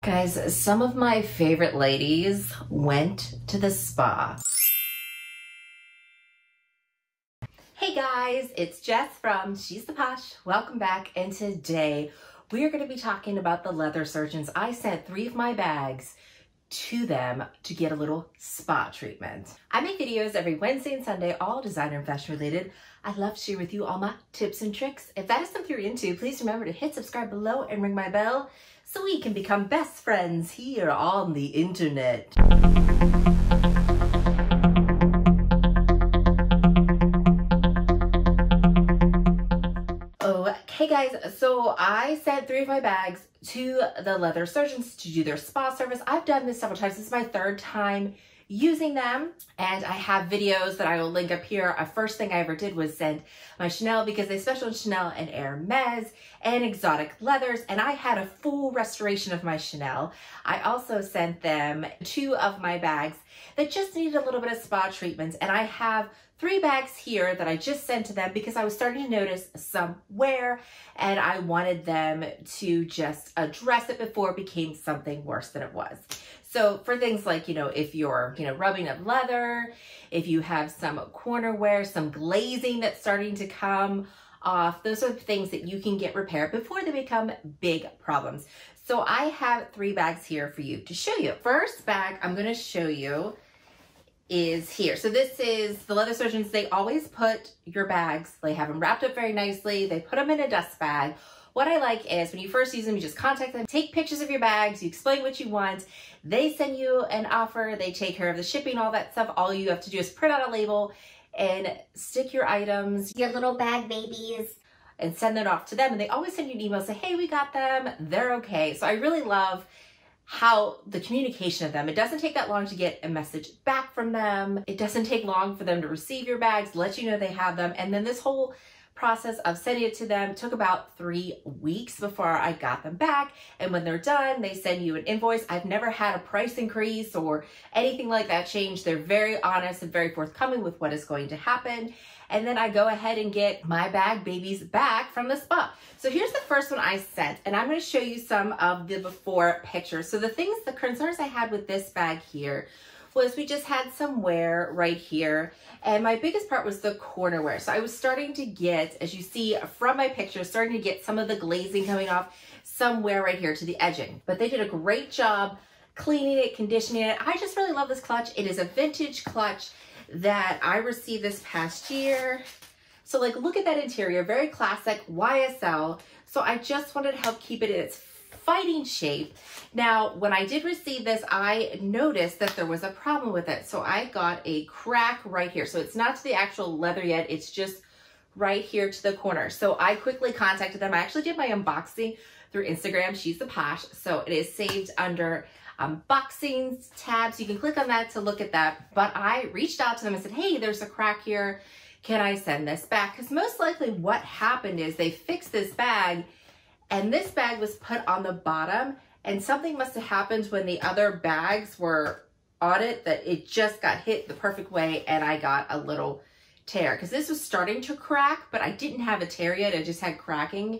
Guys, some of my favorite ladies went to the spa. Hey guys, it's Jess from She's the Posh. Welcome back, and today we're going to be talking about the leather surgeons. I sent 3 of my bags to them to get a little spa treatment. I make videos every Wednesday and Sunday, all designer and fashion related. I'd love to share with you all my tips and tricks. If that is something you're into, please remember to hit subscribe below and ring my bell so we can become best friends here on the internet. Okay guys, so I sent 3 of my bags to the leather surgeons to do their spa service. I've done this several times. This is my 3rd time using them, and I have videos that I will link up here. A first thing I ever did was send my Chanel because they special in Chanel and Hermes and exotic leathers, and I had a full restoration of my Chanel. I also sent them 2 of my bags that just needed a little bit of spa treatments, and I have 3 bags here that I just sent to them because I was starting to notice some wear and I wanted them to just address it before it became something worse than it was. So for things like, if you're, rubbing up leather, if you have some corner wear, some glazing that's starting to come off, those are things that you can get repaired before they become big problems. So I have 3 bags here for you to show you. First bag I'm going to show you is here. So this is the leather surgeons. They always put your bags, they have them wrapped up very nicely. They put them in a dust bag. What I like is when you first use them, you just contact them, take pictures of your bags, you explain what you want. They send you an offer, they take care of the shipping, all that stuff. All you have to do is print out a label and stick your items, your little bag babies, and send it off to them. And they always send you an email, say, hey, we got them, they're okay. So I really love how the communication of them, it doesn't take that long to get a message back from them. It doesn't take long for them to receive your bags, let you know they have them. And then this whole process of sending it to them took about 3 weeks before I got them back. And when they're done, they send you an invoice. I've never had a price increase or anything like that change. They're very honest and very forthcoming with what is going to happen. And then I go ahead and get my bag babies back from the spa. So here's the first one I sent, and I'm going to show you some of the before pictures. So the concerns I had with this bag here was we just had some wear right here, and my biggest part was the corner wear. So I was starting to get, as you see from my picture, starting to get some of the glazing coming off, some wear right here to the edging. But they did a great job cleaning it, conditioning it. I just really love this clutch. It is a vintage clutch that I received this past year. So look at that interior, very classic YSL. So I just wanted to help keep it in its fighting shape. Now, when I did receive this, I noticed that there was a problem with it. So I got a crack right here. So it's not to the actual leather yet, it's just right here to the corner. So I quickly contacted them. I actually did my unboxing through Instagram, She's the Posh. So it is saved under unboxings tabs. You can click on that to look at that. But I reached out to them and said, hey, there's a crack here. Can I send this back? Because most likely what happened is they fixed this bag and this bag was put on the bottom and something must have happened when the other bags were on it that it just got hit the perfect way and I got a little tear. Because this was starting to crack, but I didn't have a tear yet. I just had cracking.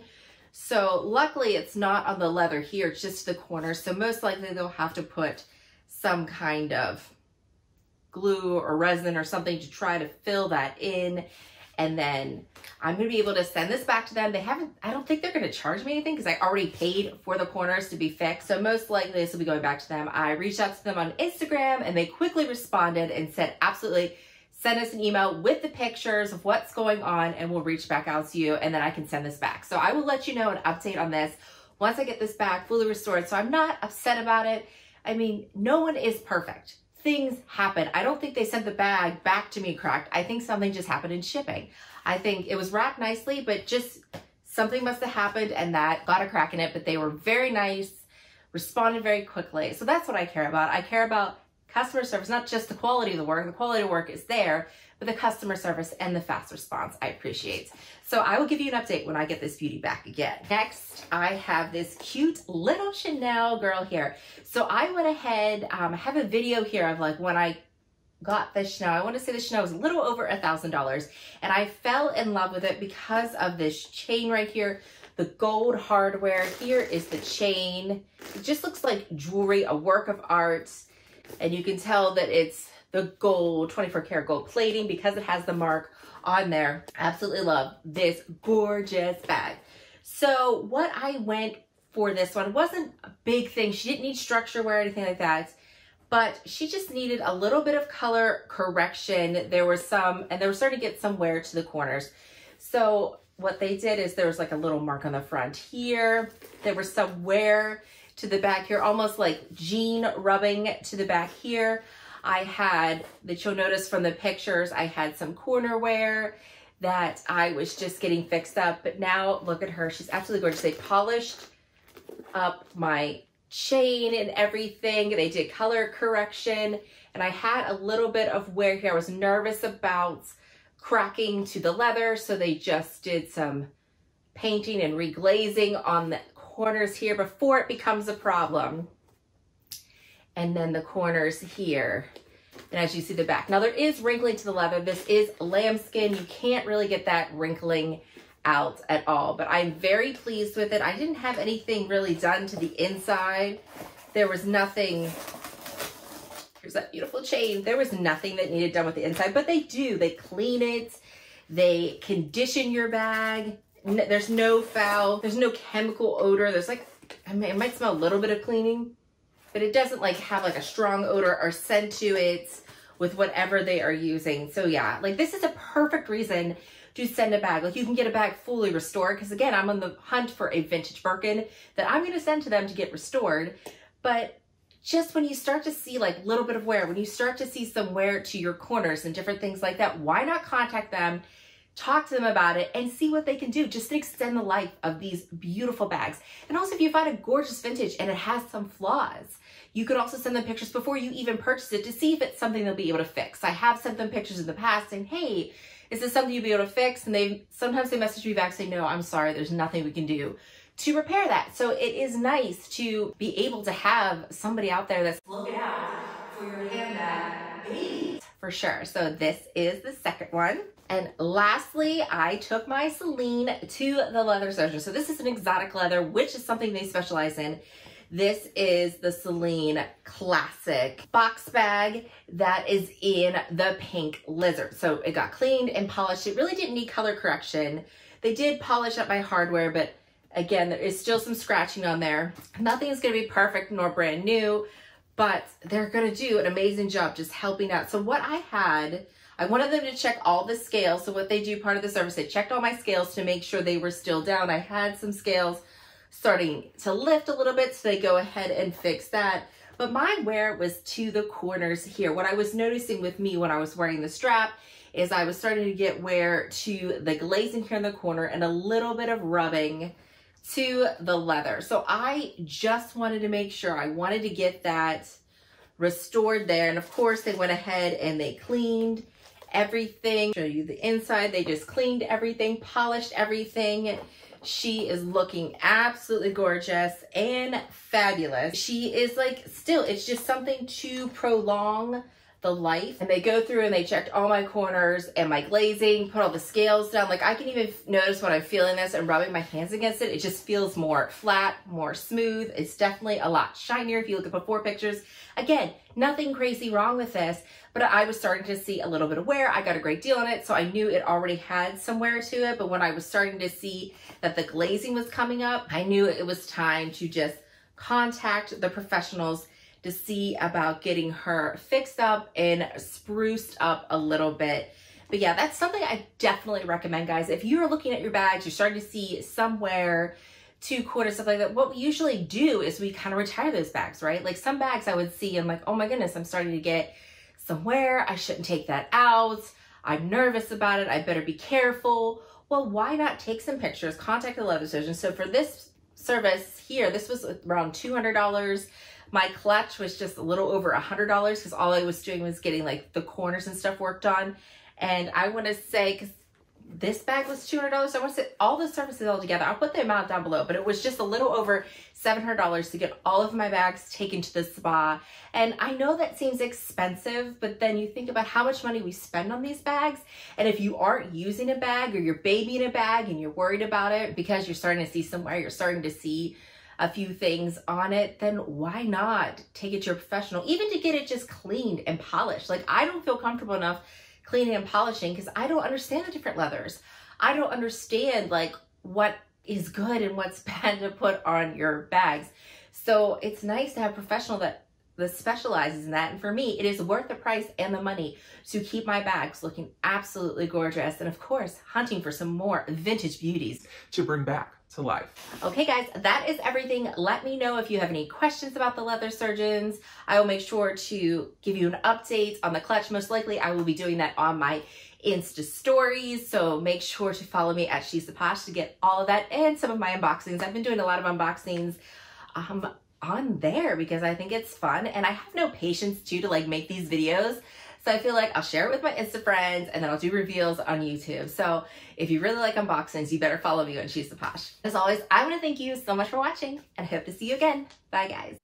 So luckily it's not on the leather here, it's just the corner. So most likely they'll have to put some kind of glue or resin or something to try to fill that in. And then I'm going to be able to send this back to them. I don't think they're going to charge me anything because I already paid for the corners to be fixed. So most likely this will be going back to them. I reached out to them on Instagram and they quickly responded and said, absolutely, send us an email with the pictures of what's going on and we'll reach back out to you and then I can send this back. So I will let you know an update on this once I get this back fully restored. So I'm not upset about it. I mean, no one is perfect. Things happen. I don't think they sent the bag back to me cracked. I think something just happened in shipping. I think it was wrapped nicely, but just something must have happened and that got a crack in it, but they were very nice, responded very quickly. So that's what I care about. I care about customer service, not just the quality of the work. The quality of work is there, but the customer service and the fast response I appreciate. So I will give you an update when I get this beauty back again. Next, I have this cute little Chanel girl here. So I went ahead, I have a video here of when I got this Chanel. I want to say the Chanel was a little over $1,000 and I fell in love with it because of this chain right here. the gold hardware. Here is the chain. It just looks like jewelry, a work of art. And you can tell that it's the gold, 24 karat gold plating because it has the mark on there. Absolutely love this gorgeous bag. So what I went for this one wasn't a big thing. She didn't need structure wear or anything like that, but she just needed a little bit of color correction. There was some, and they were starting to get some wear to the corners. So what they did is there was like a little mark on the front here. There was some wear to the back here, almost like jean rubbing to the back here. I had, that you'll notice from the pictures, I had some corner wear that I was just getting fixed up. But now look at her. She's absolutely gorgeous. They polished up my chain and everything. They did color correction, and I had a little bit of wear here. I was nervous about cracking to the leather, so they just did some painting and reglazing on the corners here before it becomes a problem. And then the corners here, and as you see the back. Now there is wrinkling to the leather. This is lambskin. You can't really get that wrinkling out at all, but I'm very pleased with it. I didn't have anything really done to the inside. There was nothing. Here's that beautiful chain. There was nothing that needed done with the inside, but they do. They clean it. They condition your bag. There's no foul. There's no chemical odor. There's like, I mean, it might smell a little bit of cleaning, but it doesn't like have like a strong odor or scent to it with whatever they are using. So yeah, like this is a perfect reason to send a bag. Like you can get a bag fully restored, because again, I'm on the hunt for a vintage Birkin that I'm going to send to them to get restored. But just when you start to see like a little bit of wear, when you start to see some wear to your corners and different things like that, why not contact them, talk to them about it, and see what they can do just to extend the life of these beautiful bags. And also, if you find a gorgeous vintage and it has some flaws, you could also send them pictures before you even purchase it to see if it's something they'll be able to fix. I have sent them pictures in the past saying, hey, is this something you'll be able to fix? And sometimes they message me back saying, no, I'm sorry, there's nothing we can do to repair that. So it is nice to be able to have somebody out there that's looking out for your handbag babies. For sure. So this is the second one. And lastly, I took my Celine to the leather surgeon. So this is an exotic leather, which is something they specialize in. This is the Celine Classic box bag that is in the pink lizard. So it got cleaned and polished. It really didn't need color correction. They did polish up my hardware, but again, there is still some scratching on there. Nothing is going to be perfect nor brand new, but they're going to do an amazing job just helping out. So what I wanted them to check all the scales. So what they do, part of the service, they checked all my scales to make sure they were still down. I had some scales starting to lift a little bit, so they go ahead and fix that. But my wear was to the corners here. What I was noticing with me when I was wearing the strap is I was starting to get wear to the glazing here in the corner and a little bit of rubbing to the leather. So I just wanted to make sure, I wanted to get that restored there. And of course they went ahead and they cleaned everything. Show you the inside. They just cleaned everything, polished everything. She is looking absolutely gorgeous and fabulous. She is like, still, it's just something to prolong the life. And they go through and they checked all my corners and my glazing, put all the scales down. Like I can even notice when I'm feeling this and rubbing my hands against it, it just feels more flat, more smooth. It's definitely a lot shinier if you look at before pictures. Again, nothing crazy wrong with this, but I was starting to see a little bit of wear. I got a great deal on it, so I knew it already had some wear to it. But when I was starting to see that the glazing was coming up, I knew it was time to just contact the professionals to see about getting her fixed up and spruced up a little bit. But yeah, that's something I definitely recommend, guys. If you're looking at your bags, you're starting to see some wear, 2 quarters, stuff like that, what we usually do is we kind of retire those bags, right? Like some bags I would see and like, oh my goodness, I'm starting to get some wear. I shouldn't take that out. I'm nervous about it. I better be careful. Well, why not take some pictures, contact the leather surgeon. So for this service here, this was around $200. My clutch was just a little over $100 because all I was doing was getting like the corners and stuff worked on. And I want to say, because this bag was $200. So I want to say all the services all together. I'll put the amount down below, but it was just a little over $700 to get all of my bags taken to the spa. And I know that seems expensive, but then you think about how much money we spend on these bags. And if you aren't using a bag, or you're babying a bag and you're worried about it because you're starting to see somewhere, you're starting to see a few things on it, then why not take it to a professional, even to get it just cleaned and polished? Like, I don't feel comfortable enough cleaning and polishing because I don't understand the different leathers. I don't understand like what is good and what's bad to put on your bags. So it's nice to have a professional that specializes in that. And for me, it is worth the price and the money to keep my bags looking absolutely gorgeous. And of course, hunting for some more vintage beauties to bring back to life. Okay guys, that is everything. Let me know if you have any questions about the leather surgeons. I will make sure to give you an update on the clutch. Most likely I will be doing that on my Insta stories, so make sure to follow me at She's the Posh to get all of that and some of my unboxings. I've been doing a lot of unboxings on there because I think it's fun, and I have no patience too to like make these videos. So I feel like I'll share it with my Insta friends and then I'll do reveals on YouTube. So if you really like unboxings, you better follow me on She's the Posh. As always, I want to thank you so much for watching and I hope to see you again. Bye guys.